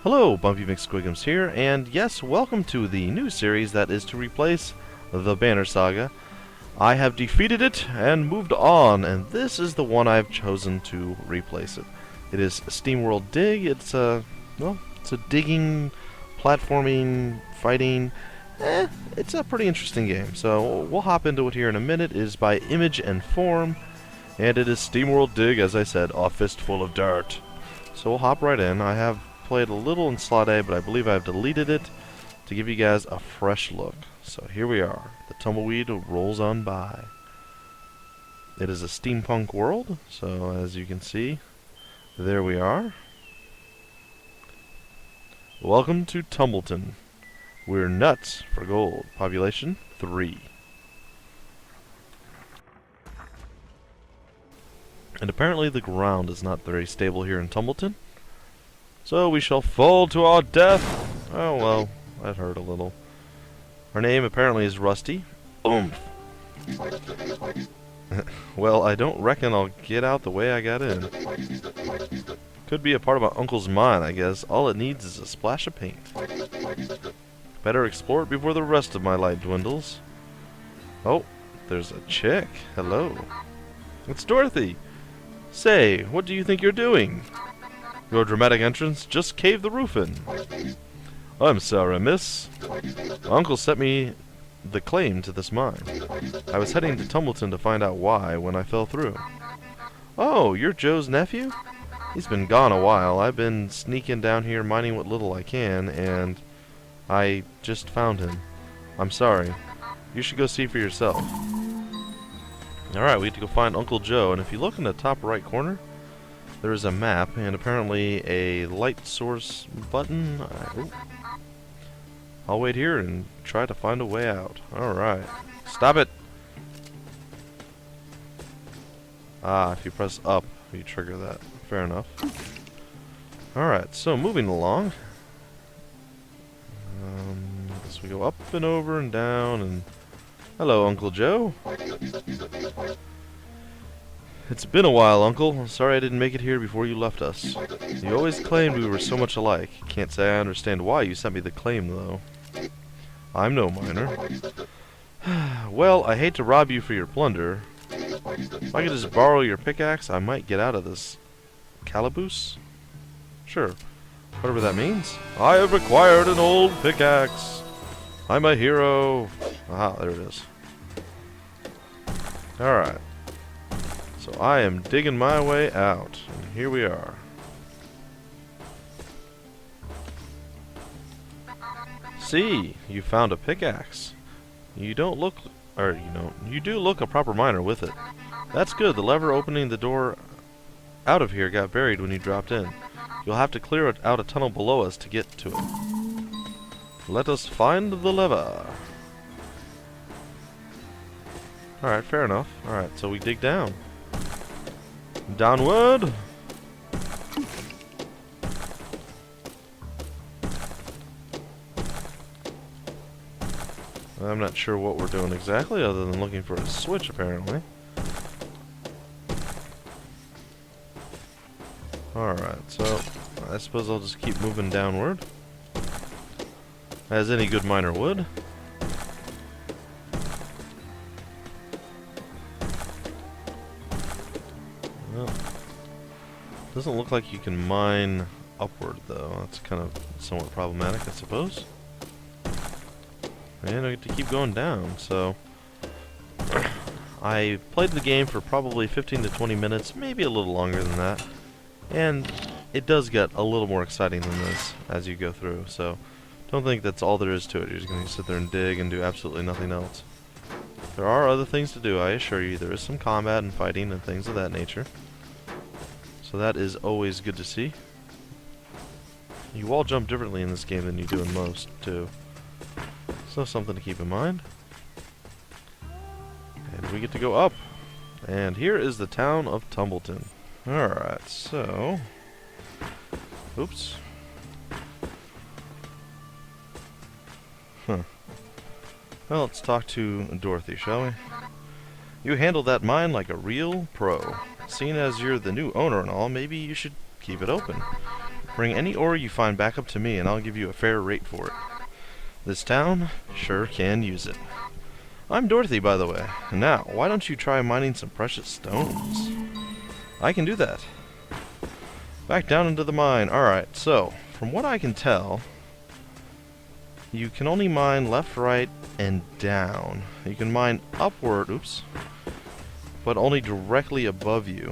Hello, Bumpy McSquigums here, and yes, welcome to the new series that is to replace the Banner Saga. I have defeated it and moved on, and this is the one I've chosen to replace it. It is Steamworld Dig. It's a digging, platforming, fighting. It's a pretty interesting game, so we'll hop into it here in a minute. It is by Image and Form, and it is Steamworld Dig, as I said, a fistful of dirt. So we'll hop right in. I have played a little in Slot A, but I believe I've deleted it to give you guys a fresh look. So here we are. The tumbleweed rolls on by. It is a steampunk world, so as you can see, there we are. Welcome to Tumbleton. We're nuts for gold. Population 3. And apparently the ground is not very stable here in Tumbleton. So we shall fall to our death. Oh well, that hurt a little. Her name apparently is Rusty. Oomph. Well, I don't reckon I'll get out the way I got in. Could be a part of my uncle's mine, I guess. All it needs is a splash of paint. Better explore it before the rest of my light dwindles. Oh, there's a chick. Hello. It's Dorothy. Say, what do you think you're doing? Your dramatic entrance just caved the roof in. I'm sorry, miss. My uncle sent me the claim to this mine. I was heading to Tumbleton to find out why when I fell through. Oh, you're Joe's nephew? He's been gone a while. I've been sneaking down here mining what little I can, and I just found him. I'm sorry. You should go see for yourself. Alright, we have to go find Uncle Joe, and if you look in the top right corner, there is a map, and apparently a light source button. I'll wait here and try to find a way out. Alright. Stop it! Ah, if you press up, you trigger that. Fair enough. Alright, so moving along. As we go up and over and down and... Hello, Uncle Joe. It's been a while, Uncle. Sorry I didn't make it here before you left us. You always claimed we were so much alike. Can't say I understand why you sent me the claim, though. I'm no miner. Well, I hate to rob you for your plunder. If I could just borrow your pickaxe, I might get out of this calaboose. Sure. Whatever that means. I have acquired an old pickaxe. I'm a hero. Aha, there it is. Alright. So I am digging my way out, and here we are. See, you found a pickaxe. You don't look, you do look a proper miner with it. That's good. The lever opening the door out of here got buried when you dropped in. You'll have to clear out a tunnel below us to get to it. Let us find the lever. Alright, fair enough. Alright, so we dig down. Downward! I'm not sure what we're doing exactly, other than looking for a switch, apparently. Alright, so I suppose I'll just keep moving downward, as any good miner would. Well, doesn't look like you can mine upward, though. That's kind of somewhat problematic, I suppose. And I get to keep going down, so... I played the game for probably 15 to 20 minutes, maybe a little longer than that. And it does get a little more exciting than this as you go through, so don't think that's all there is to it. You're just going to sit there and dig and do absolutely nothing else. There are other things to do, I assure you. There is some combat and fighting and things of that nature. So that is always good to see. You all jump differently in this game than you do in most, too. So something to keep in mind. And we get to go up. And here is the town of Tumbleton. Alright, so... Oops. Huh. Well, let's talk to Dorothy, shall we? You handle that mine like a real pro. Seeing as you're the new owner and all, maybe you should keep it open. Bring any ore you find back up to me, and I'll give you a fair rate for it. This town sure can use it. I'm Dorothy, by the way. Now, why don't you try mining some precious stones? I can do that. Back down into the mine. Alright, so, from what I can tell, you can only mine left, right, and down. You can mine upward, oops, but only directly above you.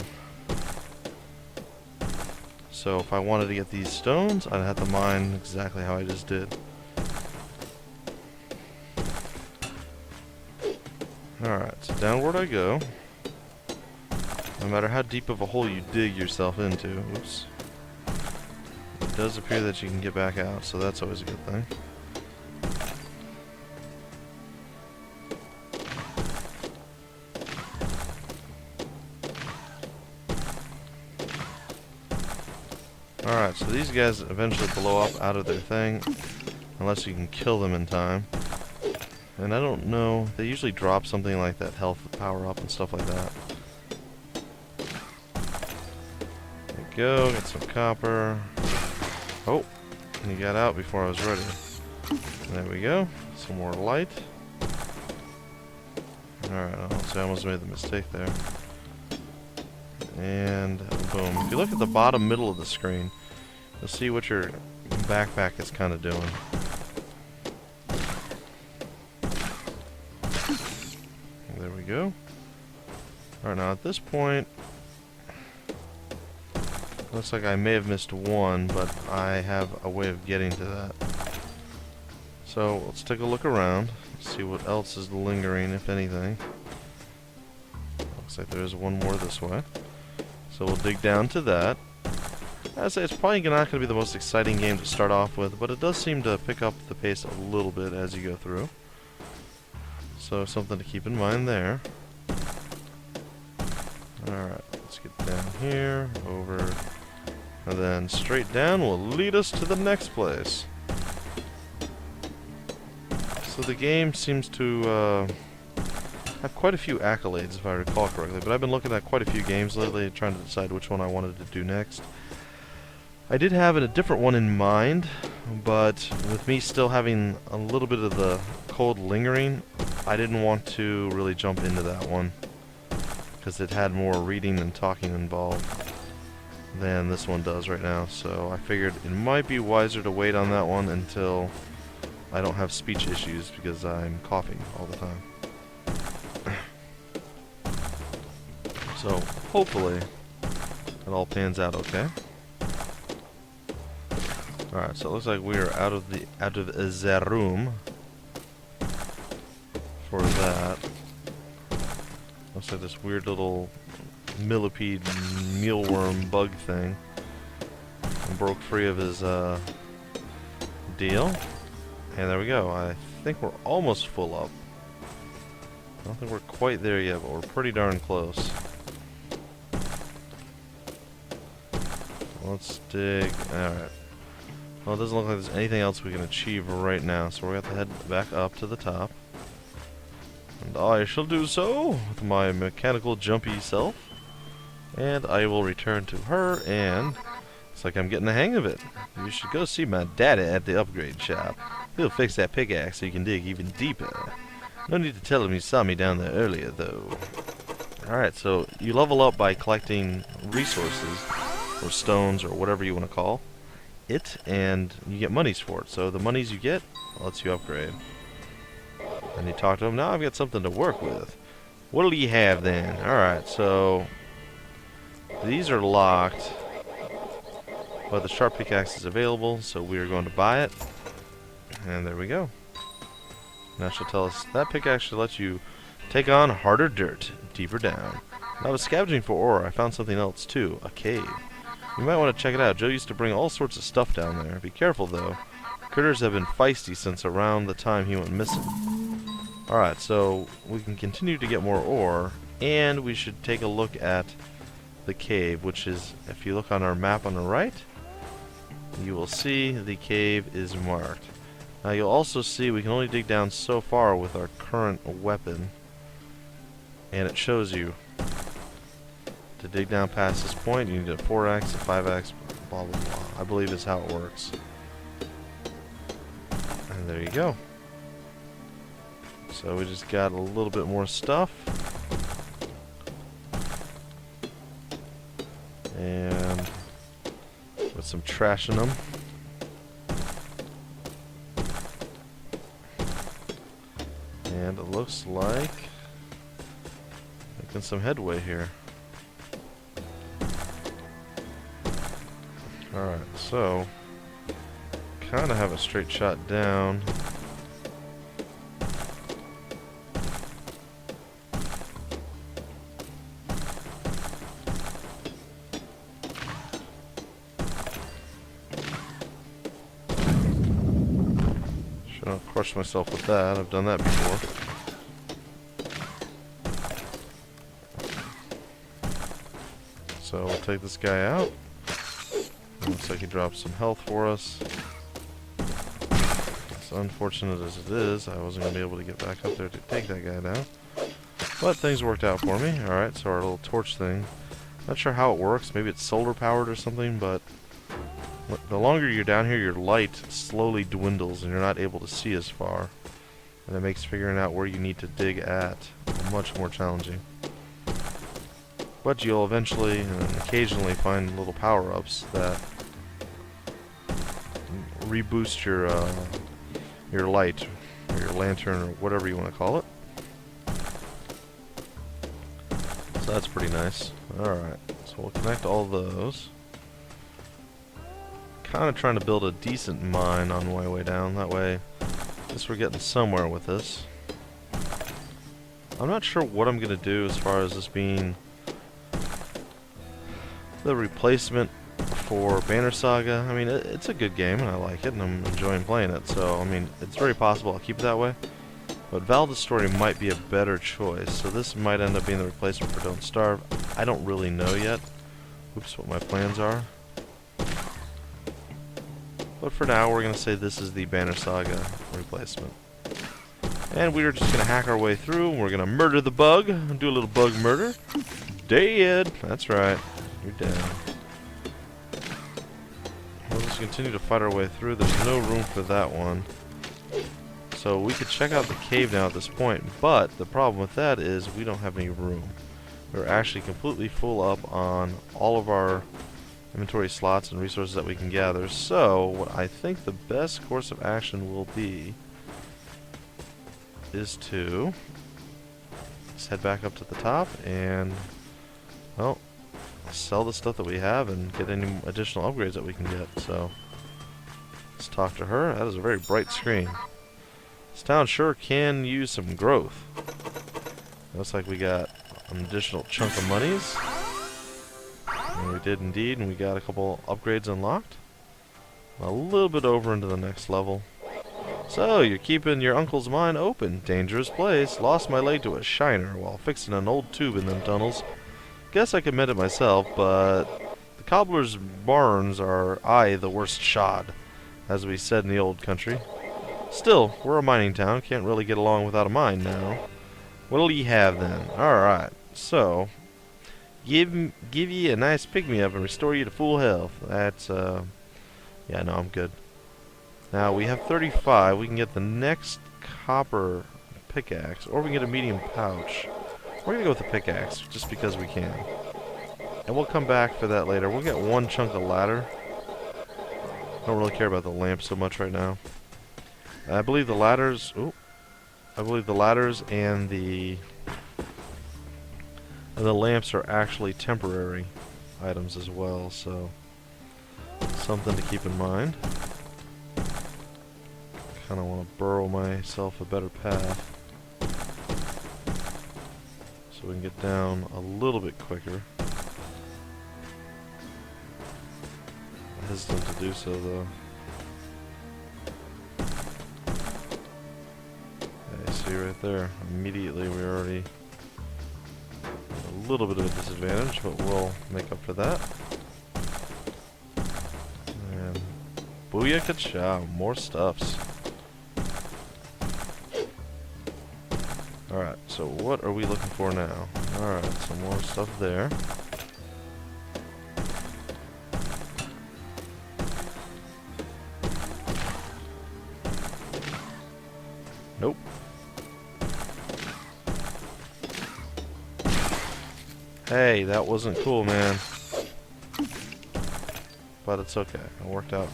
So if I wanted to get these stones, I'd have to mine exactly how I just did. Alright, so downward I go. No matter how deep of a hole you dig yourself into. Oops. It does appear that you can get back out, so that's always a good thing. Alright, so these guys eventually blow up out of their thing, unless you can kill them in time. And I don't know, they usually drop something like that health power up and stuff like that. There we go, get some copper. Oh, and he got out before I was ready. There we go, some more light. Alright, I almost made the mistake there. And boom. If you look at the bottom middle of the screen, you'll see what your backpack is kind of doing. There we go. Alright, now at this point, looks like I may have missed one, but I have a way of getting to that. So let's take a look around, see what else is lingering, if anything. Looks like there's one more this way. So we'll dig down to that. I'd say it's probably not going to be the most exciting game to start off with, but it does seem to pick up the pace a little bit as you go through. So something to keep in mind there. Alright, let's get down here, over, and then straight down will lead us to the next place. So the game seems to have quite a few accolades, if I recall correctly, but I've been looking at quite a few games lately, trying to decide which one I wanted to do next. I did have a different one in mind, but with me still having a little bit of the cold lingering, I didn't want to really jump into that one, because it had more reading and talking involved than this one does right now, so I figured it might be wiser to wait on that one until I don't have speech issues, because I'm coughing all the time. So, hopefully, it all pans out okay. Alright, so it looks like we are out of the room for that. Looks like this weird little millipede mealworm bug thing broke free of his deal. And there we go. I think we're almost full up. I don't think we're quite there yet, but we're pretty darn close. Let's dig. Alright. Well, it doesn't look like there's anything else we can achieve right now, so we're going to have to head back up to the top. And I shall do so with my mechanical jumpy self. And I will return to her, and looks like I'm getting the hang of it. You should go see my daddy at the upgrade shop. He'll fix that pickaxe so you can dig even deeper. No need to tell him you saw me down there earlier, though. Alright, so you level up by collecting resources, or stones, or whatever you want to call it, and you get monies for it. So the monies you get lets you upgrade. And you talk to him. Now I've got something to work with. What'll you have then? Alright, so these are locked, but the sharp pickaxe is available, so we are going to buy it. And there we go. Now she'll tell us that pickaxe should let you take on harder dirt deeper down. When I was scavenging for ore, I found something else too, a cave. You might want to check it out. Joe used to bring all sorts of stuff down there. Be careful though. Critters have been feisty since around the time he went missing. Alright, so we can continue to get more ore, and we should take a look at the cave, which is, if you look on our map on the right, you will see the cave is marked. Now you'll also see we can only dig down so far with our current weapon, and it shows you to dig down past this point you need a 4x, a 5x, blah blah blah, I believe is how it works. And there you go. So we just got a little bit more stuff. And with some trash in them. And it looks like making some headway here. Alright, so kind of have a straight shot down. Shouldn't have crushed myself with that. I've done that before. So we'll take this guy out. Looks like he dropped some health for us. As unfortunate as it is, I wasn't going to be able to get back up there to take that guy down. But things worked out for me. Alright, so our little torch thing. Not sure how it works. Maybe it's solar powered or something, but the longer you're down here, your light slowly dwindles and you're not able to see as far. And it makes figuring out where you need to dig at much more challenging. But you'll eventually and occasionally find little power-ups that reboost your light, or your lantern, or whatever you want to call it. So that's pretty nice. Alright, so we'll connect all those. Kind of trying to build a decent mine on my way down. That way, at least we're getting somewhere with this. I'm not sure what I'm going to do as far as this being the replacement for Banner Saga. I mean, it's a good game and I like it and I'm enjoying playing it, so I mean, it's very possible I'll keep it that way. But Valda's Story might be a better choice, so this might end up being the replacement for Don't Starve. I don't really know yet. Oops, what my plans are. But for now, we're going to say this is the Banner Saga replacement. And we're just going to hack our way through, and we're going to murder the bug, do a little bug murder. Dead! That's right. You're down. We'll just continue to fight our way through. There's no room for that one. So we could check out the cave now at this point, but the problem with that is we don't have any room. We're actually completely full up on all of our inventory slots and resources that we can gather. So what I think the best course of action will be is to just head back up to the top and, well, sell the stuff that we have and get any additional upgrades that we can get. So let's talk to her. That is a very bright screen. This town sure can use some growth. Looks like we got an additional chunk of monies. And we did indeed, and we got a couple upgrades unlocked. A little bit over into the next level. So, you're keeping your uncle's mine open. Dangerous place. Lost my leg to a shiner while fixing an old tube in them tunnels. Guess I could it myself, but the cobbler's barns are aye the worst shod, as we said in the old country. Still, we're a mining town. Can't really get along without a mine now. What'll ye have then? Alright, so give ye a nice pick-me-up and restore you to full health. That's, yeah, no, I'm good. Now, we have 35. We can get the next copper pickaxe, or we can get a medium pouch. We're going to go with the pickaxe, just because we can. And we'll come back for that later. We'll get one chunk of ladder. I don't really care about the lamp so much right now. I believe the ladders... Ooh. I believe the ladders and the lamps are actually temporary items as well, so something to keep in mind. Kind of want to burrow myself a better path so we can get down a little bit quicker. I'm hesitant to do so though. See right there, immediately we're already a little bit of a disadvantage, but we'll make up for that. And booyah-ka-chow, more stuffs. Alright, so what are we looking for now? Alright, some more stuff there. Nope. Hey, that wasn't cool, man. But it's okay. It worked out.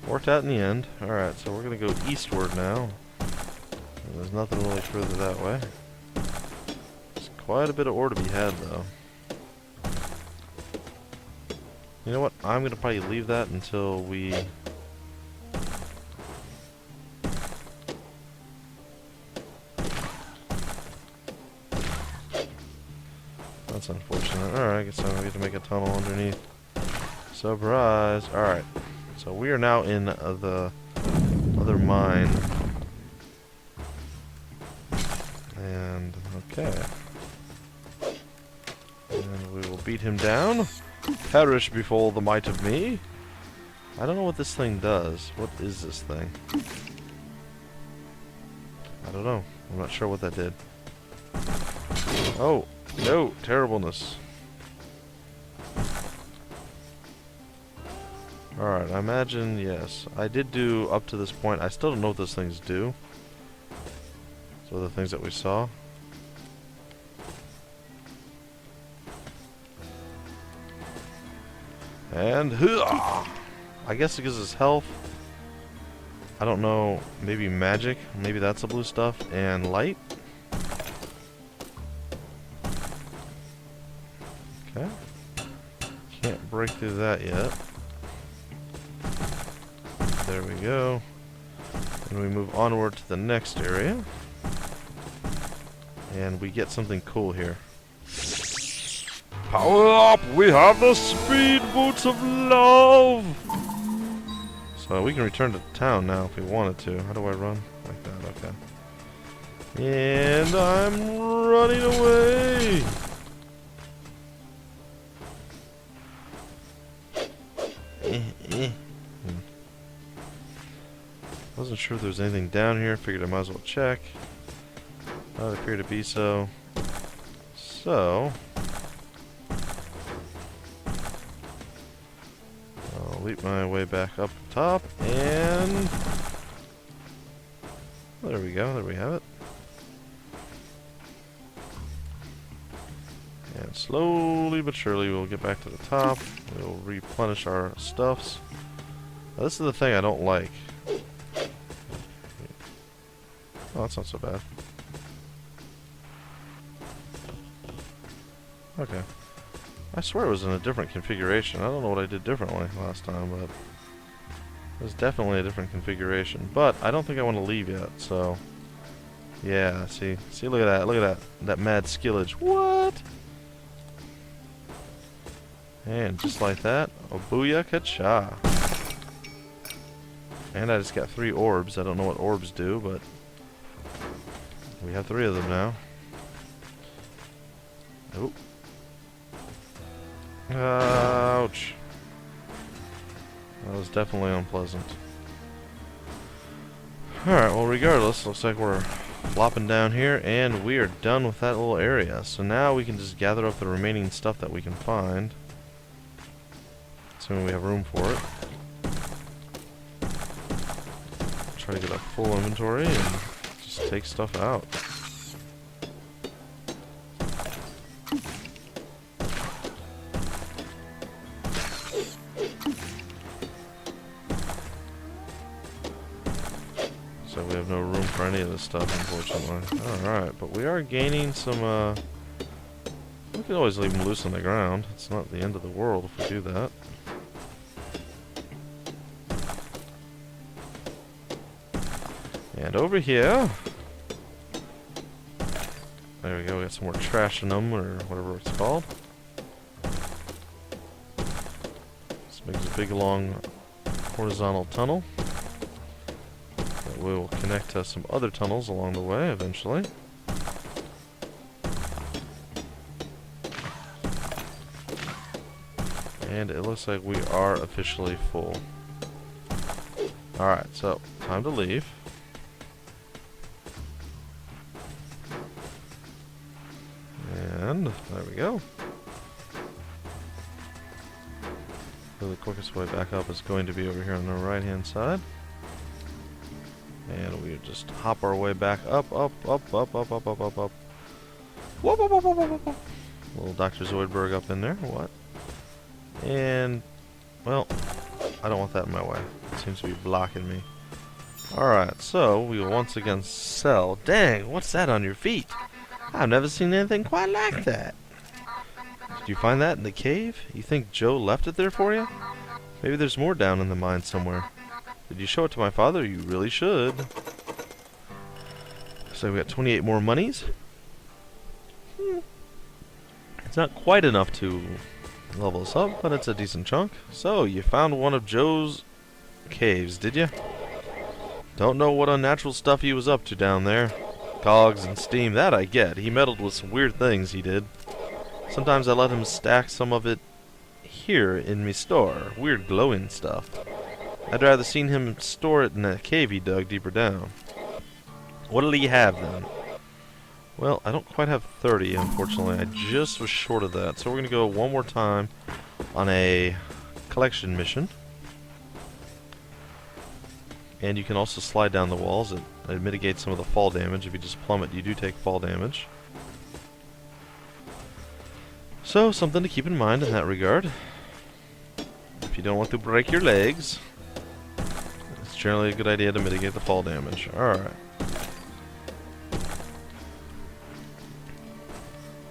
Worked out in the end. Alright, so we're gonna go eastward now. There's nothing really further that way. There's quite a bit of ore to be had, though. You know what? I'm gonna probably leave that until we... That's unfortunate. Alright, I guess I'm gonna get to make a tunnel underneath. Surprise! Alright. So we are now in the other mine. And, okay. And we will beat him down. Perish before the might of me. I don't know what this thing does. What is this thing? I don't know. I'm not sure what that did. Oh, no. Terribleness. Alright, I imagine, yes. I did do up to this point. I still don't know what those things do. So the things that we saw. And, I guess it gives us health. I don't know, maybe magic. Maybe that's the blue stuff. And light. Okay. Can't break through that yet. There we go. And we move onward to the next area. And we get something cool here. Power up! We have the speed boots of love! So we can return to town now if we wanted to. How do I run? Like that, okay. And I'm running away! Wasn't sure if there was anything down here. Figured I might as well check. Doesn't appear to be so. So I'll leap my way back up top, and there we go. There we have it. And slowly but surely we'll get back to the top. We'll replenish our stuffs. Now, this is the thing I don't like. Oh, that's not so bad. Okay. I swear it was in a different configuration. I don't know what I did differently last time, but it was definitely a different configuration. But I don't think I want to leave yet, so yeah, see, look at that, that mad skillage. What? And just like that, oh booyah-ka-cha. And I just got 3 orbs. I don't know what orbs do, but we have 3 of them now. Oh. Ouch. That was definitely unpleasant. Alright, well regardless, looks like we're flopping down here, and we are done with that little area. So now we can just gather up the remaining stuff that we can find. Assuming we have room for it. Try to get a full inventory and just take stuff out. So we have no room for any of this stuff, unfortunately. Alright, but we are gaining some, we can always leave them loose on the ground. It's not the end of the world if we do that. And over here, there we go, we got some more trash in them, or whatever it's called. This makes a big long horizontal tunnel that will connect to some other tunnels along the way eventually. And it looks like we are officially full. Alright, so time to leave. And there we go. So the quickest way back up is going to be over here on the right hand side. And we just hop our way back up, up, up, up, up, up, up, up, up. Whoop, whoop, whoop, whoop, whoop, whoop. Little Dr. Zoidberg up in there. What? And, well, I don't want that in my way. It seems to be blocking me. Alright, so we will once again sell. Dang, what's that on your feet? I've never seen anything quite like that. Did you find that in the cave? You think Joe left it there for you? Maybe there's more down in the mine somewhere. Did you show it to my father? You really should. So we got 28 more monies. It's not quite enough to level us up, but it's a decent chunk. So, you found one of Joe's caves, did you? Don't know what unnatural stuff he was up to down there. Cogs and steam, that I get. He meddled with some weird things, he did. Sometimes I let him stack some of it here in me store. Weird glowing stuff. I'd rather seen him store it in a cave he dug deeper down. What'll he have then? Well, I don't quite have 30, unfortunately. I just was short of that. So we're going to go one more time on a collection mission. And you can also slide down the walls. It mitigates some of the fall damage. If you just plummet, you do take fall damage. So, something to keep in mind in that regard. If you don't want to break your legs, it's generally a good idea to mitigate the fall damage. Alright.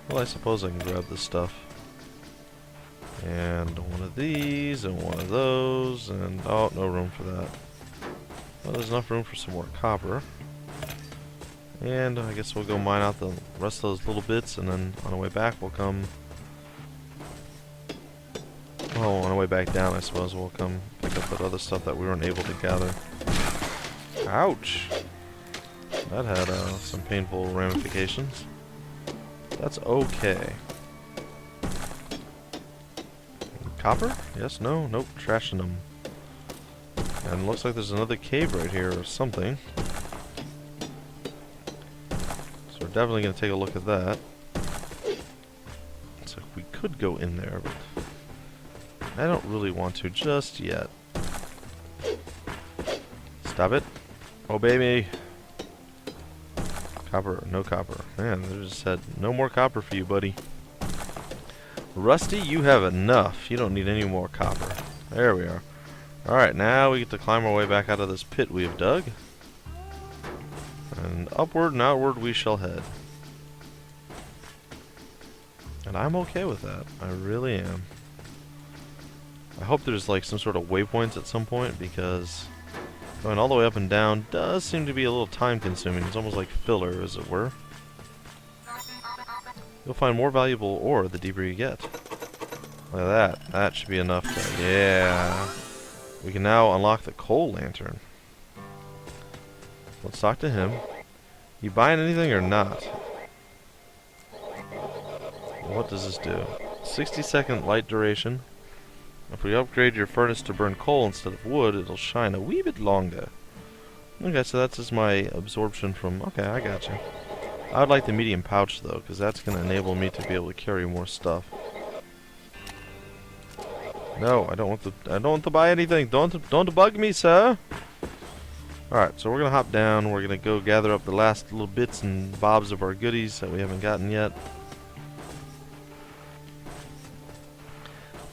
Well, I suppose I can grab this stuff. And one of these, and one of those, and oh, no room for that. Well, there's enough room for some more copper. And I guess we'll go mine out the rest of those little bits, and then on the way back we'll come... Oh, on the way back down I suppose we'll come pick up that other stuff that we weren't able to gather. Ouch! That had some painful ramifications. That's okay. Copper? Yes, no? Nope, trashing them. And looks like there's another cave right here or something. So we're definitely going to take a look at that. So we could go in there, but I don't really want to just yet. Stop it. Obey me. Copper, no copper. Man, they just said no more copper for you, buddy. Rusty, you have enough. You don't need any more copper. There we are. Alright, now we get to climb our way back out of this pit we have dug. And upward and outward we shall head. And I'm okay with that. I really am. I hope there's like some sort of waypoints at some point, because going all the way up and down does seem to be a little time consuming. It's almost like filler, as it were. You'll find more valuable ore the deeper you get. Look at that. That should be enough to... Yeah. We can now unlock the coal lantern. Let's talk to him. You buying anything or not? What does this do? 60-second light duration. If we upgrade your furnace to burn coal instead of wood, it'll shine a wee bit longer. Okay, so that's just my absorption from... Okay, I gotcha. I would like the medium pouch though, because that's going to enable me to be able to carry more stuff. No, I don't want to buy anything. Don't bug me, sir. Alright, so we're going to hop down. We're going to go gather up the last little bits and bobs of our goodies that we haven't gotten yet.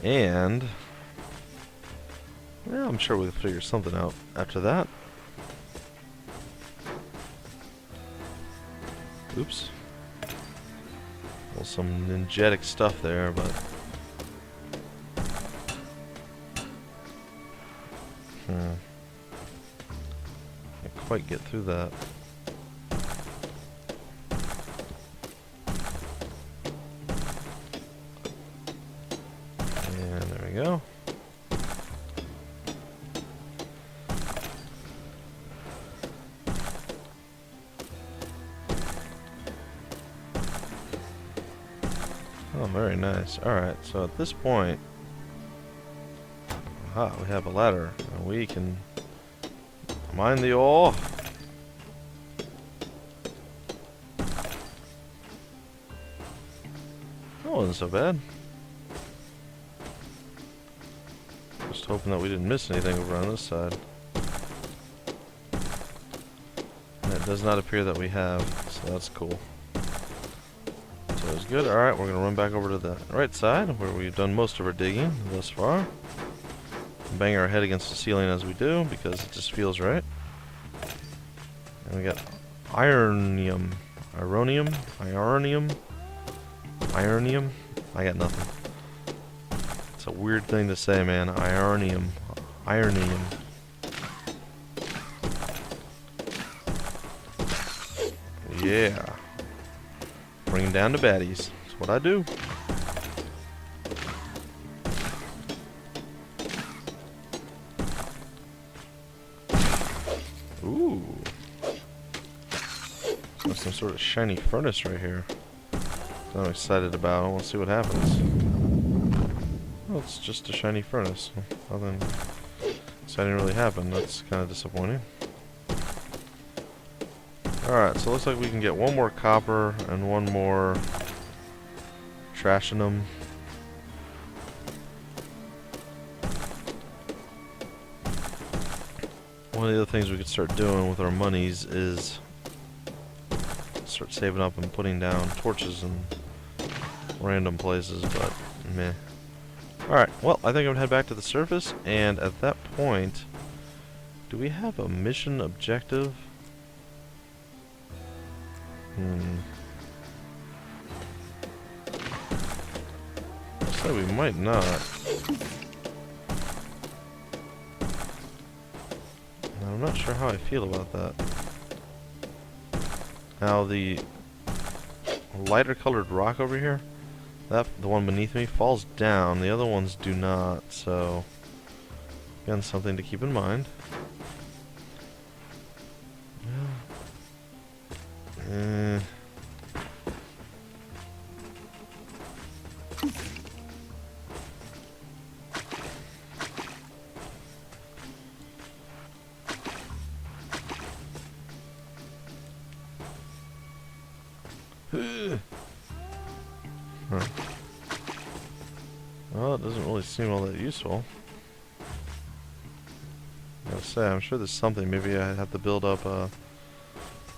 And... well, I'm sure we'll figure something out after that. Oops. Well, some ninjetic stuff there, but... Can't quite get through that. And there we go. Oh, very nice. Alright, so at this point... aha, we have a ladder. And we can mine the ore. That wasn't so bad. Just hoping that we didn't miss anything over on this side. does not appear that we have, so that's cool. So it's good. Alright, we're going to run back over to the right side, where we've done most of our digging thus far. Bang our head against the ceiling as we do, because it just feels right. And we got ironium. Ironium? Ironium? Ironium? I got nothing. It's a weird thing to say, man. Ironium. Ironium. Yeah. Bring down the baddies. That's what I do. Ooh. There's some sort of shiny furnace right here that I'm excited about. We'll see what happens. Well, it's just a shiny furnace. Nothing exciting really happened. That's kind of disappointing. Alright, so it looks like we can get one more copper and one more trashinum. One of the other things we could start doing with our monies is start saving up and putting down torches in random places, but meh. Alright, well, I think I'm going to head back to the surface, and at that point, do we have a mission objective? So we might not. I'm not sure how I feel about that. Now the lighter colored rock over here, the one beneath me, falls down. The other ones do not, so again, something to keep in mind. Huh. Well, it doesn't really seem all that useful. I gotta say, I'm sure there's something. Maybe I have to build up a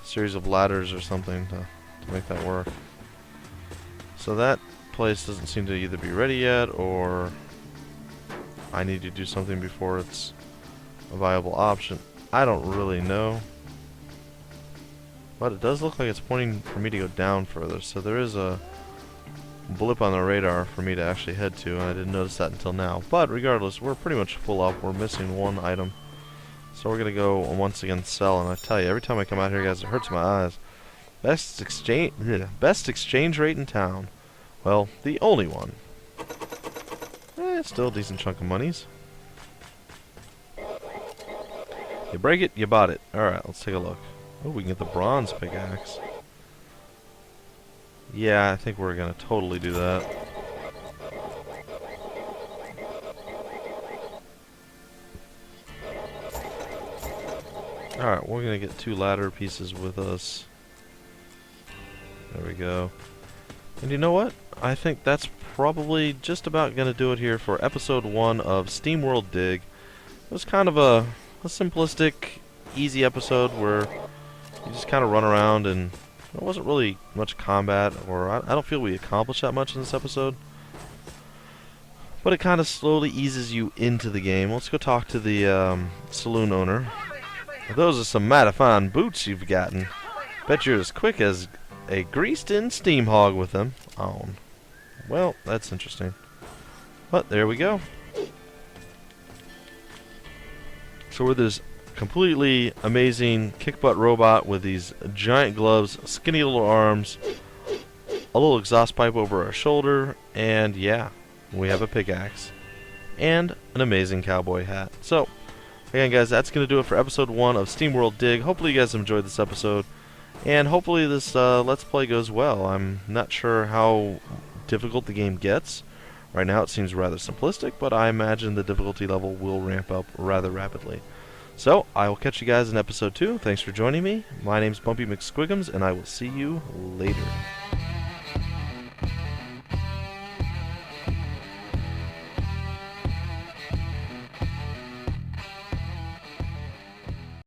series of ladders or something to make that work. So that place doesn't seem to either be ready yet, or I need to do something before it's a viable option. I don't really know. But it does look like it's pointing for me to go down further, so there is a blip on the radar for me to actually head to, and I didn't notice that until now. But regardless, we're pretty much full up. We're missing one item. So we're going to go once again sell, and I tell you, every time I come out here, guys, it hurts my eyes. Best exchange rate in town. Well, the only one. Still a decent chunk of monies. You break it, you bought it. Alright, let's take a look. Oh, we can get the bronze pickaxe. Yeah, I think we're gonna totally do that. Alright, we're gonna get 2 ladder pieces with us. There we go. And you know what? I think that's probably just about gonna do it here for episode 1 of Steamworld Dig. It was kind of a simplistic, easy episode where you just kind of run around, and there wasn't really much combat, or I don't feel we accomplished that much in this episode. But it kind of slowly eases you into the game. Let's go talk to the saloon owner. Those are some mighty fine boots you've gotten. Bet you're as quick as a greased-in steam hog with them on. Well, that's interesting. But there we go. So we're this completely amazing kick-butt robot with these giant gloves, skinny little arms, a little exhaust pipe over our shoulder, and yeah, we have a pickaxe and an amazing cowboy hat. So again, guys, that's going to do it for episode 1 of Steamworld Dig. Hopefully you guys enjoyed this episode, and hopefully this Let's Play goes well. I'm not sure how difficult the game gets. Right now it seems rather simplistic, but I imagine the difficulty level will ramp up rather rapidly. So, I will catch you guys in episode 2. Thanks for joining me. My name's Bumpy McSquigums, and I will see you later.